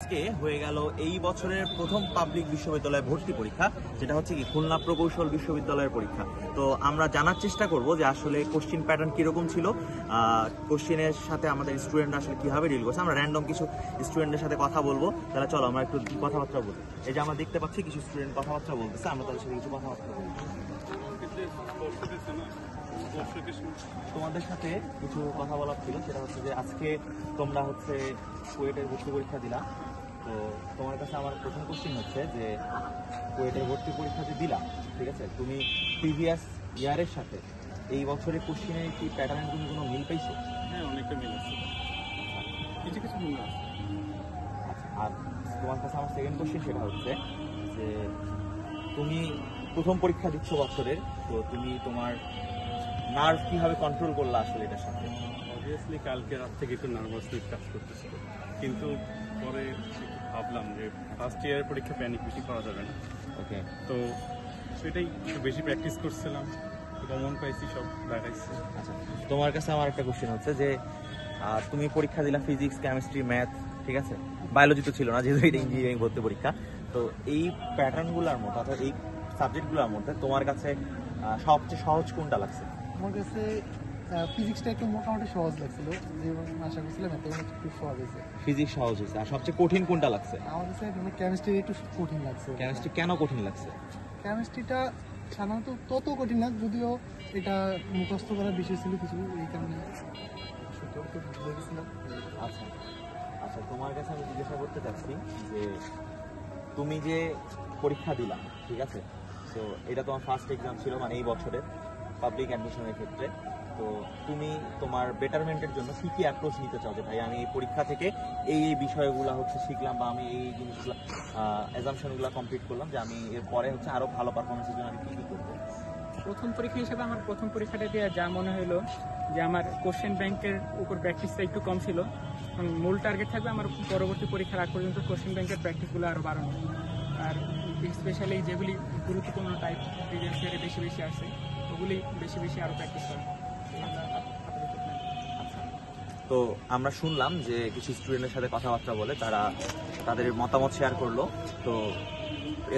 আজকে হয়ে গেল এই বছরের প্রথম পাবলিক বিশ্ববিদ্যালয় ভর্তি পরীক্ষা, যেটা হচ্ছে কি খুলনা প্রকৌশল বিশ্ববিদ্যালয়ের পরীক্ষা। তো আমরা জানার চেষ্টা করব যে আসলে কোশ্চিন প্যাটার্ন কিরকম ছিল, কোশ্চিনের সাথে আমাদের স্টুডেন্টরা আসলে কিভাবে ডিল করছে। আমরা র্যান্ডম কিছু স্টুডেন্টের সাথে কথা বলবো, তাহলে চলো আমরা একটু কথাবার্তা বলি। এই যে আমরা দেখতে পাচ্ছি কিছু স্টুডেন্ট কথাবার্তা বলতেছে, আমরা তাদের সাথে কিছু কথাবার্তা বলবো। তোমাদের সাথে কিছু কথা বলার ছিল, সেটা হচ্ছে যে আজকে তোমরা হচ্ছে কুয়েটের ভর্তি পরীক্ষা দিলা। তো তোমার কাছে আমার প্রথম কোশ্চিন হচ্ছে যে কুয়েটের ভর্তি পরীক্ষা যে দিলা, ঠিক আছে, তুমি প্রিভিয়াস ইয়ারের সাথে এই বছরের কোশ্চিনের কি প্যাটার্নের তুমি কোনো মিল পাইছো? হ্যাঁ, অনেকটা মিল আছে, কিছু কিছু মিল আছে। আচ্ছা, আর তোমার কাছে আমার সেকেন্ড কোশ্চিন সেটা হচ্ছে যে তুমি প্রথম পরীক্ষা দিচ্ছ বছরের, তো তুমি তোমার নার্ভ কিভাবে কন্ট্রোল করলা আসলে এটার সাথে? অবভিয়াসলি কালকে রাত থেকে একটু নার্ভাসনেস কাজ করতেছিল, কিন্তু পরে ভাবলাম যে ফার্স্ট ইয়ারের পরীক্ষা প্যানিক বেশি করা যাবে না। ওকে, তো সেটাই একটু বেশি প্র্যাকটিস করছিলাম, কমন পাইছি, সব দেখাইছি। আচ্ছা, তোমার কাছে আমার একটা কোশ্চেন হচ্ছে যে তুমি পরীক্ষা দিলা ফিজিক্স, কেমিস্ট্রি, ম্যাথ, ঠিক আছে, বায়োলজি তো ছিল না যেহেতু এটা ইঞ্জিনিয়ারিং ভর্তি পরীক্ষা। তো এই প্যাটার্নগুলোর মধ্যে অর্থাৎ এই সাবজেক্টগুলোর মধ্যে তোমার কাছে সবচেয়ে সহজ কোনটা লাগছে? আমার কাছে ফিজিক্সটা একটু মোটামুটি সহজ লাগছিল, যেমন আশা করছিলাম ম্যাথমেটিক্স খুব সহজ হয়েছে। ফিজিক্স সহজ হয়েছে, আর সবচেয়ে কঠিন কোনটা লাগছে? আমার কাছে কেমিস্ট্রি একটু কঠিন লাগছে। কেমিস্ট্রি কেন কঠিন লাগছে? কেমিস্ট্রিটা সাধারণত তত কঠিন না, যদিও এটা মুখস্থ করার বিষয় ছিল কিছু, এই কারণে আচ্ছা আচ্ছা, তোমার কাছে আমি জিজ্ঞাসা করতে চাচ্ছি যে তুমি যে পরীক্ষা দিলা, ঠিক আছে, তো এটা তোমার ফার্স্ট এক্সাম ছিল, মানে এই বছরের পাবলিক অ্যাডমিশনের ক্ষেত্রে। তো তুমি তোমার বেটারমেন্টের জন্য কি কি অ্যাপ্রোচ নিতে চাও যে ভাই আমি এই পরীক্ষা থেকে এই এই বিষয়গুলো হচ্ছে শিখলাম, বা আমি এই জিনিসগুলো অ্যাজাম্পশনগুলো কমপ্লিট করলাম, যে আমি এর পরে হচ্ছে আরো ভালো পারফরমেন্সের জন্য আমি কি কি করবো? প্রথম পরীক্ষা হিসেবে আমার প্রথম পরীক্ষাটা দিয়ে যা মনে হলো যে আমার কোশ্চেন ব্যাংকের উপর প্র্যাকটিসটা একটু কম ছিল। মূল টার্গেট থাকবে আমার পরবর্তী পরীক্ষার আগ পর্যন্ত কোশ্চেন ব্যাংকের প্র্যাকটিসগুলো আরও বাড়ানো, আর স্পেশালি যেগুলি গুরুত্বপূর্ণ টাইপ প্রিভিয়াস ইয়ারে বেশি বেশি আসে ওগুলি বেশি বেশি আরও প্র্যাকটিস করা। তো আমরা শুনলাম যে কিছু স্টুডেন্টের সাথে কথাবার্তা বলে তারা তাদের মতামত শেয়ার করলো। তো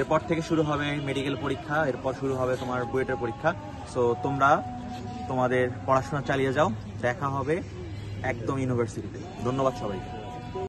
এরপর থেকে শুরু হবে মেডিকেল পরীক্ষা, এরপর শুরু হবে তোমার বুয়েটের পরীক্ষা। সো তোমরা তোমাদের পড়াশোনা চালিয়ে যাও, দেখা হবে একদম ইউনিভার্সিটিতে। ধন্যবাদ সবাইকে।